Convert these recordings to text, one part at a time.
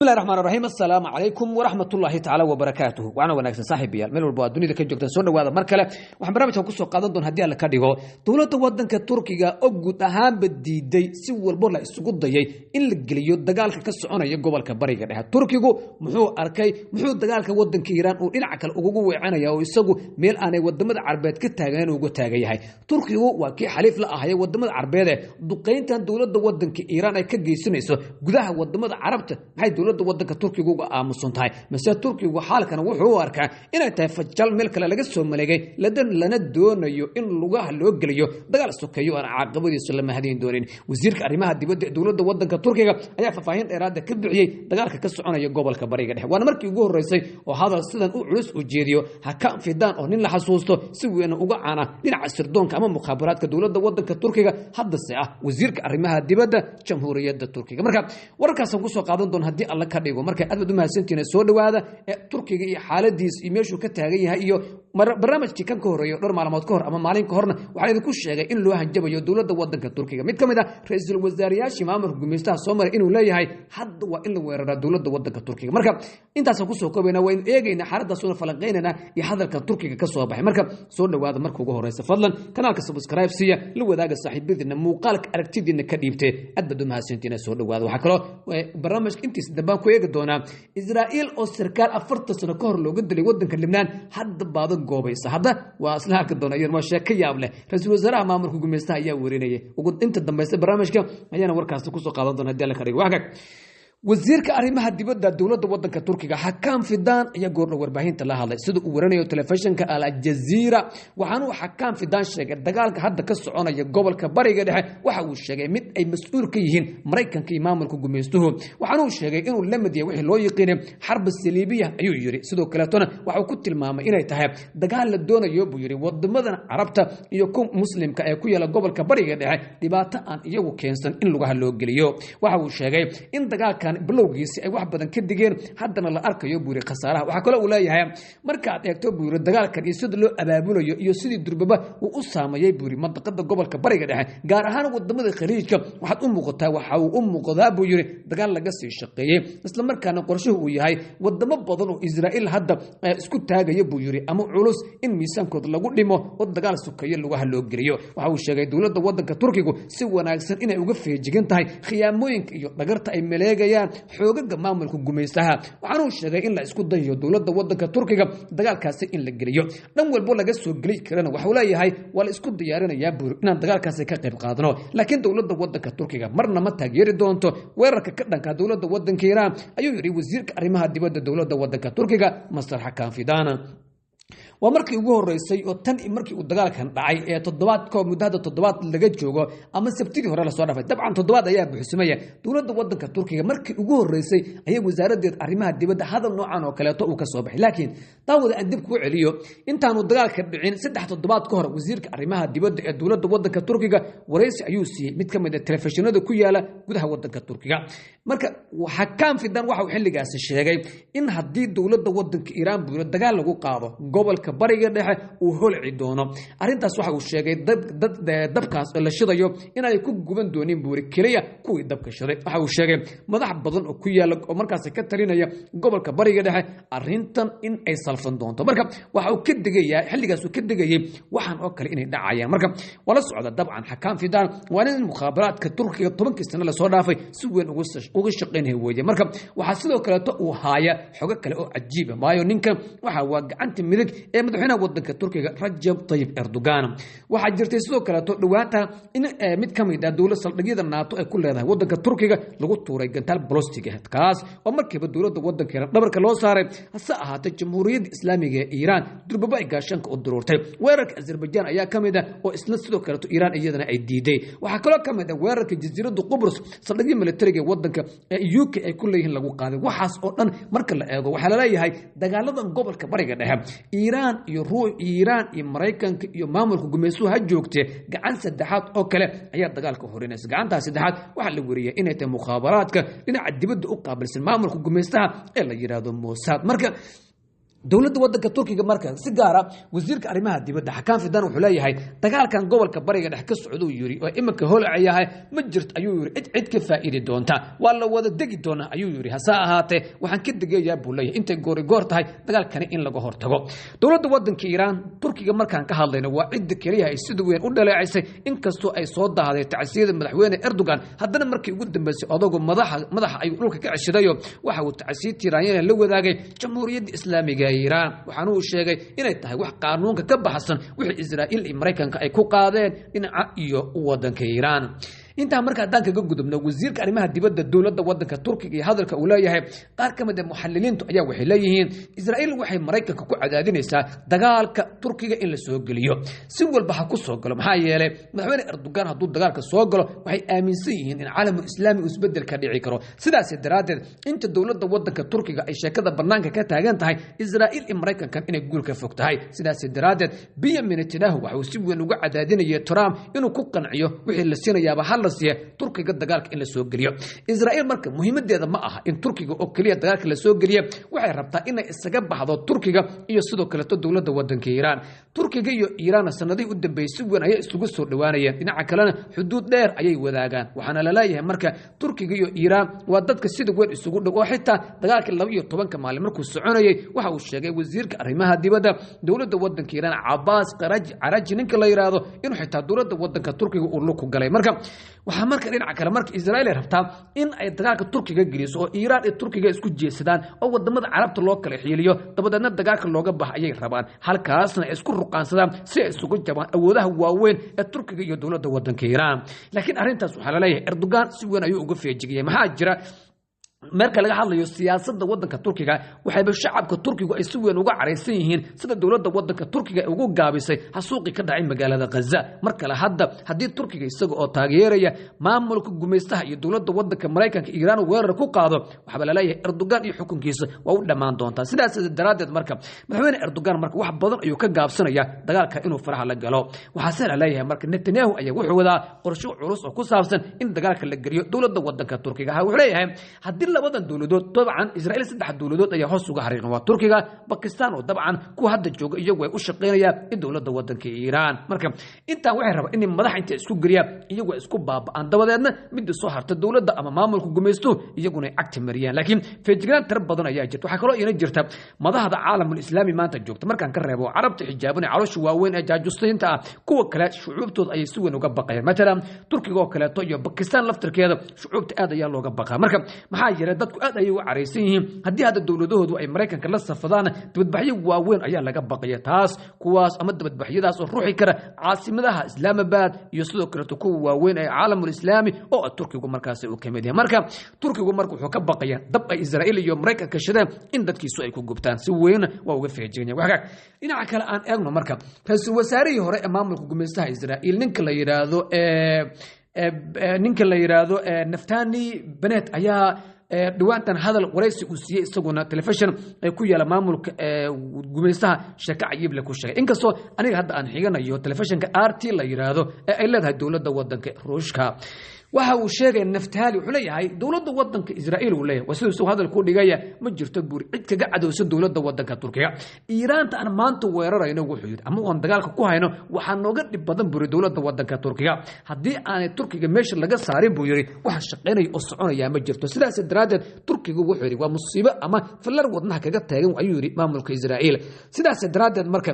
بسم الله الرحمن الرحيم السلام عليكم ورحمة الله تعالى وبركاته وأنا وناكسن صاحب يال ميل والبوا الدنيا كان جوجتان سو dhawaada mar kale waxaan barnaamijka ku soo qaadan doon hadii la ka dhigo dawladda wadanka Turkiga oo guud ahaan badiiday si walba la isugu dayay in la geliyo dagaalka ka soconaya gobolka bariga dhexe Turkigu muxuu dagaalka wadanka Iran oo dhinaca kale ugu weecanaya oo isagu meel aanay wadamada Carbeed ka taagan ugu taagan yahay Turkigu waa kii xaliif la ahaa wadamada Carbeed duqeyntan dawladda wadanka Iran ay ka geysanayso gudaha wadamada Carabta maxay dawladda wadanka Turkiga uga aamusan tahay mise Turkigu xaalkan wuxuu arkaa inay tahay fajal meel kale laga soo maleegay lana doonayo in lugaha loo geliyo dagaal sokeeyo aan caaqabadiisu lama hadin doonin wasiirka arrimaha dibadda dawladda wadanka Turkiga ayaa faafahin dheeraad ah ka bixiyay dagaalka ka soconaya gobolka bariga dhexe waana markii ugu horeysay oo hadal sidan u culus u jeediyo haka fidaan oo nin la xasuusto si weyn uga caana dhinaca sirdoonka ama mukhaabaraadka dawladda wadanka Turkiga haddase ah wasiirka arrimaha dibadda jamhuuriyadda Turkiga marka warkaas ku soo qaadan doon hadii alla ka dhigo marka aad u mahadsantiin soo dhawaada Turkiga iyo xaaladiis iyo meeshu ka taagan yahay iyo barnaamijkii kan ka horeeyo dhowr maalmood ka hor ama maalin ka horna waxa idinku sheegay in loo hanjabayo dawladda wadanka Turkiga mid kamid ah ra'iisul wasaarayaashii maamulka gumeystaha Soomaaliya inuu leeyahay hadda waa in la weeraro dawladda wadanka Turkiga marka intaas ku soo koobayna waa in eegayna xaaladda soo falanqeynana iyo hadalka Turkiga ka soo baxay marka soo dhawaada marka ugu horeysa fadlan kanaalka subscribe siya la wadaaga saaxiibadiina muuqaalka aragtidiina ka dhiibtay aad u mahadsantiin soo dhawaada waxa kale barnaamijka intiisa dambaan ku eegi doona Israa'iil oo sarkaal 40 sano ka hor looga dilay wadanka Lebanon hadda baad goobaysa hadda waa isla ka doonayeen waa sheeko yaab leh ra'iisul wasaaraha maamulka gumeystaha ayaa weerinayay ugu inta dambaysta barnaamijka ayaana warkaas ku soo qaadan doona hadii la ka dhigo waxa wasiirka arrimaha dibadda dawladda wadanka Turkiga Hakan Fidan ayaa goorna warbaahinta la hadlay sida uu waranayo telefishinka Al Jazeera waxaanu Hakan Fidan sheegay dagaalka hadda ka soconaya gobolka bariga dhexe waxa uu sheegay mid ay mas'uul ka yihiin Mareykanka iyo maamulka gumeystuhu waxaanu sheegay inuu la mid yahay wixii loo yaqaan xarb saliibiya ayuu yiri sidoo kale toona waxa uu ku tilmaamay inay tahay dagaal la doonayo buu yiri wadamada Carabta iyo ku muslimka ee ku yaala gobolka bariga dhexe dhibaato aan iyagu keensan in lugaha loo geliyo waxa uu sheegay in dagaalka bilowgiisi ay wax badan ka digeen haddana la arkayo buuri khasaaraha waxa kale uu leeyahay marka aad eegto buuri dagaalkan iyo sida loo abaabulayo iyo sidii durbaba uu u saameeyay buuri mantiqada gobolka bariga dhexe gaar ahaan wadamada khaliijka waxa uu muuqdaa buu yiri dagaal laga sii shaqeeyay isla markaana qorshuhu uu yahay wadamo badan oo Israa'iil hadda isku taagaya buu yiri ama culus in miisaankooda lagu dhimo oo dagaal sokeeyo lugaha loo geliyo waxa uu sheegay dawladda wadanka Turkiga si wanaagsan inay uga feejigan tahay khiyaamooyinka iyo dhagarta ay maleegayaan xoogaga maamulka gumeystaha waxaanu sheegay in la isku dayo dawladda wadanka Turkiga dagaalkaasi in la geliyo dhan walba laga soo gali karana waxa uu leeyahay wala isku diyaarinayaa buur inaan dagaalkaasi ka qayb qaadano laakiin dawladda wadanka Turkiga marna ma taageeri doonto weerarka ka dhanka dawladda wadanka Iran ayuu yiri wasiirka arrimaha dibadda dawladda wadanka Turkiga Masar Hakan Fidan waa markii ugu horeysay oo tan markii uu dagaalkan dhacay ee muddo toddobaad laga joogo ama sabtidii hore la soo dhaafay dabcan toddobaad ayaa buuxsamaya dawladda wadanka Turkiga markii ugu horeysay ayay wasaaradda arrimaha dibadda hadal noocan oo kale uu ka soo baxay laakiin daawada aan dib ku celiyo intaanu dagaalka dhicin 3 toddobaad ka hor wasiirka arrimaha dibadda ee dawladda wadanka Turkiga wareysi ayuu siiyay mid kamid ah telefishinada ku yaala gudaha wadanka Turkiga marka Hakan Fidan waxa uu xilligaas sheegay in hadii dawladda wadanka Iran buuro dagaal lagu qaado gobolka bariga dhexe uu holci doono arintaas waxa uu sheegay dabkaas la shidayo in ay ku guban dooneen buuri kaliya kuwii dabka shiday waxa uu sheegay madax badan oo ku yaala oo markaas ka tarinaya gobolka bariga dhexe arintan in ay salfan doonto marka waxa uu ka digayay xilligaas uu ka digayay waxaan oo kale inay dhacayaan marka wala socda dabcan Hakan Fidan waa in mukhaabaraadka Turkiga 10 sano la soo dhaafay si weyn uga shaqeynay weeye marka waxa sidoo kale uu haaya xogo kale oo cajiib ah maayo ninkan waxa waa gacanta midig ee madaxweynaha wadanka Turkiga Rajab Tayyip Erdogan waxa jirtay sidoo kale dhawaanta in mid kamid ah dawladda saldhigyada NATO ay ku leedahay wadanka Turkiga lagu tuuray gantaal ballistic ah kaas oo markiiba dawladda wadanka dhabarka loo saaray hase ahaatay jamhuuriyadda islaamiga ee Iran durbaba ay gaashanka u dururtay weerarka Azerbaijan ayaa kamid ah oo isla sidoo kale Iran iyadana ay diiday waxa kale kamid ah weerarka jasiiradda Qubrus saldhigyada militariga wadanka ee UK ay ku leeyihiin lagu qaaday waxaas oo dhan marka la eego waxa la leeyahay dagaaladan gobolka bariga dhexe Iran iyo Mareykanka iyo maamulka gumeystuhu ha joogtay gacan saddexaad oo kale ayaa dagaalka horinaysa gacantaas saddexaad waxa la wariyay inay tahay mukhaabaraadka dhinaca dibadda u qaabilsan maamulka gumeystaha ee la yiraahdo Mossad marka dowladda wadanka Turkiga marka si gaar ah wasiirka arrimaha dibadda Hakan Fidan wuxuu leeyahay dagaalkan gobolka bariga dhex ka socdo yiri oo iminka holacayahay ma jirto ayuu yiri cid ka faa'iido doonta waa la wada degi doona ayuu yiri hasa ahaatee waxaan ka digayaa buu leeyahay intay goor tahay dagaalkani in laga hortago dowladda wadanka Iran Turkiga markaan ka hadlayno waa cid kaliya ay sidoo weyn u dhaleecaysay inkastoo ay soo daahaday tacsiyada madaxweyne Erdogan haddana markii ugu dambeysay odagu madaxa ay dhulka ka ceshidayo waxa uu tacsiyad Iran la wadaagay jamhuuriyadda islaamiga Iran waxaanu uu sheegay inay tahay wax qaanuunka ka baxsan wixii Israa'iil iyo Mareykanka ay ku qaadeen dhinaca iyo wadanka Iran inta marka danka ka gudubno wasiirka arrimaha dibadda dowladda wadanka Turkiga iyo hadalka uu leeyahay qaar kamid ah muxalliliintu ayaa waxay leeyihiin Israa'iil waxay Mareykanka ku cadaadinaysaa dagaalka Turkiga in la soo geliyo si walba ha ku soo galo maxaa yeelay madaxweyne Erdogan hadduu dagaalka soo galo waxay aaminsan yihiin in caalamka islaamiga isbedel ka dhici karo sidaas daraadeed inta dowladda wadanka Turkiga ay sheekada banaanka ka taagan tahay Israa'iil iyo Mareykanka inay guul ka fog tahay sidaas daraadeed Benjamin Netanyahu waxa si weyn uga cadaadinayay Trump inuu ku qanciyo wixii la siinayaa Turkiga dagaalka in la soo geliyo Israa'iil marka muhiimadeeda ma aha in Turkiga oo kaliya dagaalka la soo geliyo waxay rabtaa inay isaga baxdo Turkiga iyo sidoo kale dowladda wadanka Iran Turkiga iyo Iran sanadii u dambeysay weyn ay isugu soo dhawaanayeen dhinaca kalena xuduud dheer ayay wadaagaan waxaana la leeyahay marka Turkiga iyo Iran waa dadka sida weyn isugu dhow oo xitaa dagaalka 12 maalin markuu soconayay waxa uu sheegay wasiirka arrimaha dibadda dowladda wadanka Iran Abbas Araghchi ninka la yiraahdo inuu xitaa dowladda wadanka Turkiga uu lug ku galay marka waxa marka dhinaca kale marka Israa'iil ay rabtaa in ay dagaalka Turkiga geliso oo Iran iyo Turkiga isku jeesadaan oo wadamada Carabta loo kala xiiliyo dabadeedna dagaalka looga baxay ay rabaan halkaasna isku ruqaansadaan si ay isugu jabaan awoodaha waaweyn ee Turkiga iyo dowladda wadanka Iran laakiin arintaas waxa la leeyahay Erdogan si weyn ayuu uga feejigay maxaa jira marka laga hadlayo siyaasadda wadanka Turkiga waxay shacabka Turkiga ay si weyn uga careysan yihiin sida dowladda wadanka Turkiga ay ugu gaabisay xasuuqi ka dhacay magaalada Gaza marka la hadii Turkiga isaga oo taageeraya maamulka gumeystaha iyo dowladda wadanka Mareykanka Iran weerar ku qaado waxa la leeyahay Erdogan iyo xukunkiisa waa u dhamaan doontaa sidaas daraadeed marka madaxweyne Erdogan marka wax badan ayuu ka gaabsanaya dagaalka inuu faraha la galo waxa la leeyahay marka Netanyahu ayaa wuxuu wadaa qorshe culus oo ku saabsan in dagaalka la geliyo dowladda wadanka Turkiga wuxuu leeyahay hadii labadan dowladood dabcan Israa'iil saddex dowladood ayaa hoos uga xariiqan waa Turkiga Pakistan oo dabcan ku hadda jooga iyagu ay u shaqeynayaan dowladda wadanka Iran marka inta waxay rabaan in madax inta isku gariya iyagu isku baaba'an dabadeedna mid soo harta dowladda ama maamulka gumeysto iyaguna ay agti mariyaan laakiin feejignaan tar badan ayaa jirta waxa kale oo ina jirta madaxda caalamul islaami maanta joogta markaan ka reebo carabta xijaabana caloosha waaweyn ee jaajuustiinta ah kuwa kale shucuubtooda ay si weyn uga baqayaan mesela Turkiga oo kale iyo Pakistan laftirkeeda shucuubta aad ayaa looga baqaa marka maxaa jira dadku aad ay u careysan yihiin hadii hada dowladahoodu ay Mareykanka la safadaan dibadbaxyo waaweyn ayaa laga baqaya taas kuwaas ama dibadbaxyadaas oo ruuxi kara caasimadaha Islamabad iyo sidoo kale kuwa waaweyn ee caalamul islaami oo Turkigu markaas uu kamid yahay marka Turkigu markuu wuxuu ka baqaya dab ay Israa'iil iyo Mareykanka shadeen in dadkiisu ay ku gubtaan si weyn waa uga feejignay waxa dhinaca kale aan eegno marka ra'iisul wasaarihii hore ee maamulka gumeystaha Israa'iil ninka la yiraahdo Naftali Bennett ayaa dhawaantan hadal wareysi uu siiyay isaguna telefishin ay ku yaala maamulka gumeystaha shaka cayib la ku sheegay inkastoo aniga hadda aan xiganayo telefishinka RT la yiraahdo ee ay leedahay dowladda wadanka Ruushka waxa uu sheegay Naftali wuxuu leeyahay dowladda wadanka Israa'iil uu leeyahay sidoo hadal ku dhigaya ma jirto buur cid kaga cadowsan dowladda wadanka Turkiga Iran aan maanta weerarayno wuxuu yiri ama aan dagaalka ku hayno waxa nooga dhib badan buur dowladda wadanka Turkiga hadii aan Turkiga meesha laga saarin buu yiri waxa shaqeynay oo soconaya ma jirto sidaas daraadeed Turkiga wuxuu yiri waa musiibo ama falar wadnaha kaga taagan ayuu yiri maamulka Israa'iil sidaas daraadeed marka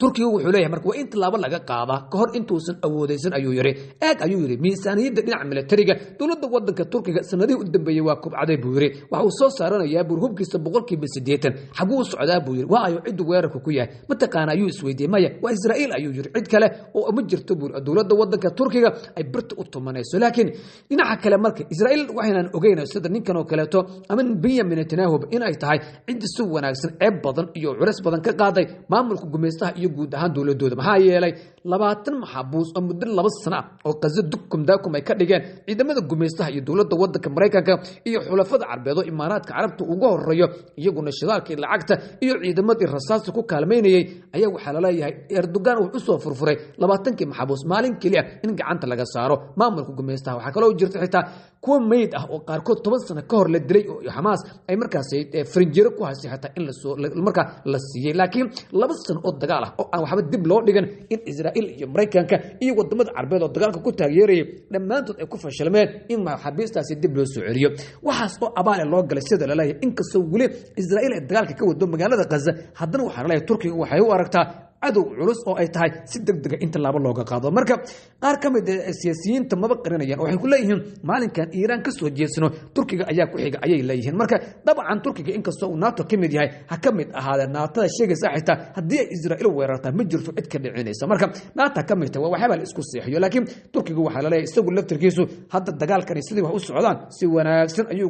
Turkiga wuxuu leeyahay marka waa inta laba laga qaada ka hor intuusan awoodeysan ayuu yiri miisaaniyada dhinaca militariga dowladda wadanka Turkiga sanadii u dambeeyay waa kubcaday buu yiri waxa uu soo saaranayaa burhubkiisa 80% xaguu socdaa buu yiri waa ayo cid weerarka ku yahay mataqaana ayuu isweydiiyay maya waa Israa'iil ayuu yiri cid kale oo ma jirto buu dowladda wadanka Turkiga ay birta u tumanayso laakiin dhinaca kale marka Israa'iil waxaan ogeynaa sida ninkan oo kaleeto ama Benjamin Netanyahu in ay tahay cid si wanaagsan ee badan iyo culeys badan ka qaaday maamulka gumeystaha guud ahaan dowladooda maxaa yeelay 20 maxbuus oo muddo 2 sano oo Gaza dukum ay ka dhigeen ciidamada gumeystaha iyo dowladda wadanka Mareykanka iyo xulafada Carbeed oo Imaaraadka Carabta ugu horeeyo iyaguna shidaalka lacagta iyo ciidamadii rasaasta ku kaalmeynayay ayaa waxa la leeyahay Erdogan wuxuu soo furfuray 20 maxbuus maalin kaliya in gacanta laga saaro maamulka gumeystaha waxa kale oo jirta xitaa kuwa meyd ah oo qaarkood 10 sano ka hor la dilay oo Hamas ay markaas frinjiro ku haysay xataa in la soo marka la siiyay laakiin 2 sano oo dagaal ah oo aan waxba dib loo dhigan in Israa'iil iyo Mareykanka iyo wadamada Carbeed oo dagaalka ku taageeray dhamaantood ay ku fashilmeen in maxaabiistaasi dib loo soo celiyo waxaas oo abaal loo galay sida la leeyahay inkastoo wali Israa'iil ay dagaalka ka wado magaalada Gaza haddana waxa la leeyahay Turkiga waxay u aragtaa adow culus oo ay tahay si degdeg ah inta laaba looga qaado marka qaar ka mid ah siyaasiyiinta maba qarinayaan waxay ku leeyihiin maalinkan Iiraan ka soo jeedsano Turkiga ayaa ku xiga ayay leeyihiin marka dabcan Turkiga inkastoo uu NATO ka mid yahay ha ka mid ahaada NATO sheegaysa xitaa haddii ay Israa'iil weerarta ma jirto cid ka dhicinaysa marka NATO ka mid tahay waxba la isku seexiyo laakiin Turkiga waxa la leeyahay isagu laftirkiisu hadda dagaalkan sidii wax u socdaan si wanaagsan ayuu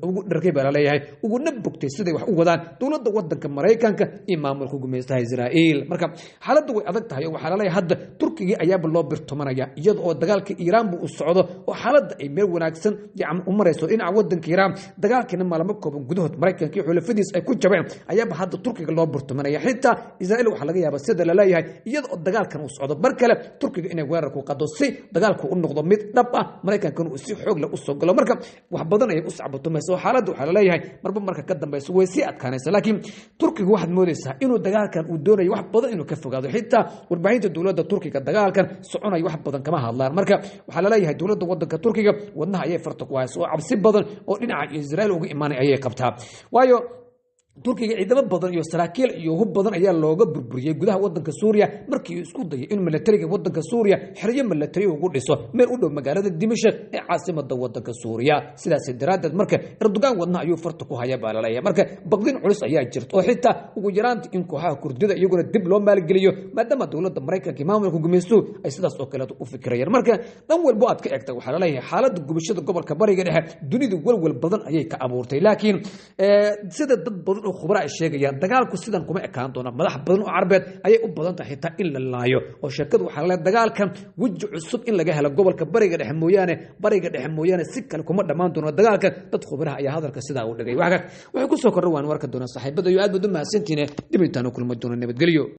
ugu dharkay baa la leeyahay ugu nabugtay sidii wax u wadaan dawladda wadanka Mareykanka iyo maamulka gumaystaha Israa'iil marka xaaladdu way adag tahay waxa la leeyahay hadda Turkiga ayaa loo birtumanaya iyadoo dagaalka Iiraan uu socdo oo xaaladda ay meel wanaagsan u marayso in wadanka Iiraan dagaalkina maalmo kooban gudahood Mareykanka iyo xulafadiis ay ku jabeen ayaa hadda Turkiga loo birtumanaya xitaa Israa'iil waxa laga yaabaa sida la leeyahay iyadoo dagaalkan uu socdo bar kale Turkiga inay weerar ku qado si dagaalku u noqdo mid dhab ah Mareykanka uu si xoog leh u soo galo marka wax badan ay u sacbato meesha xaaladdu waxa la leeyahay marka ka dambayso way si adkaanaysa laakiin Turkiga waxaad moodaysaa inuu dagaalkan uu doonayo wax badan inuu ka fogaado xitaa warbaahinta dawladda Turkiga dagaalkan soconay wax badan kama hadlaan marka waxa la leeyahay dawladda wadanka Turkiga wadnaha ayay farta ku hayso oo cabsi badan oo dhinaca Israa'iil uga imaanay ayay qabtaa waayo Turkiga ciidamo badan iyo saraakiil iyo hub badan ayaa looga burburiyay gudaha wadanka Suuriya markii uu isku dayay in militariga wadanka Suuriya xiriyo militari ugu dhiso meel u dhow magaalada Dimashq ee caasimadda wadanka Suuriya sidaas daraadeed marka Erdogan wadna ayuu farta ku haya baa la leeyahay marka baqdin culus ayaa jirto oo xitaa ugu yaraantii in kooxaha Kurdida iyaguna dib loo maalgeliyo maadaama dawladda Mareykanka iyo maamulka gumaysto ay sidaas oo kale u fikirayaan marka dhan walba aad ka eegtay waxa la leeyahay xaaladda gubashada gobolka Bariga Dhexe dunidu walwal badan ayay ka abuurtay laakiin sida dad badan oo khubara ay sheegayaan dagaalku sidan kuma ekaan doona madax badan oo Carbeed ayay u badan tahay xitaa in la laayo oo sheekadu waxa la dagaalkan waji cusub in laga helo gobolka Bariga Dhexe mooyaane si kale kuma dhamaan doono dagaalkan dad khubaraha ayaa hadalka sidaa u dhigay waxay ku soo kordhawaan warka doona saaxiibada iyo aad badan mahadsantiina dib intaan kulmo doona nabadgelyo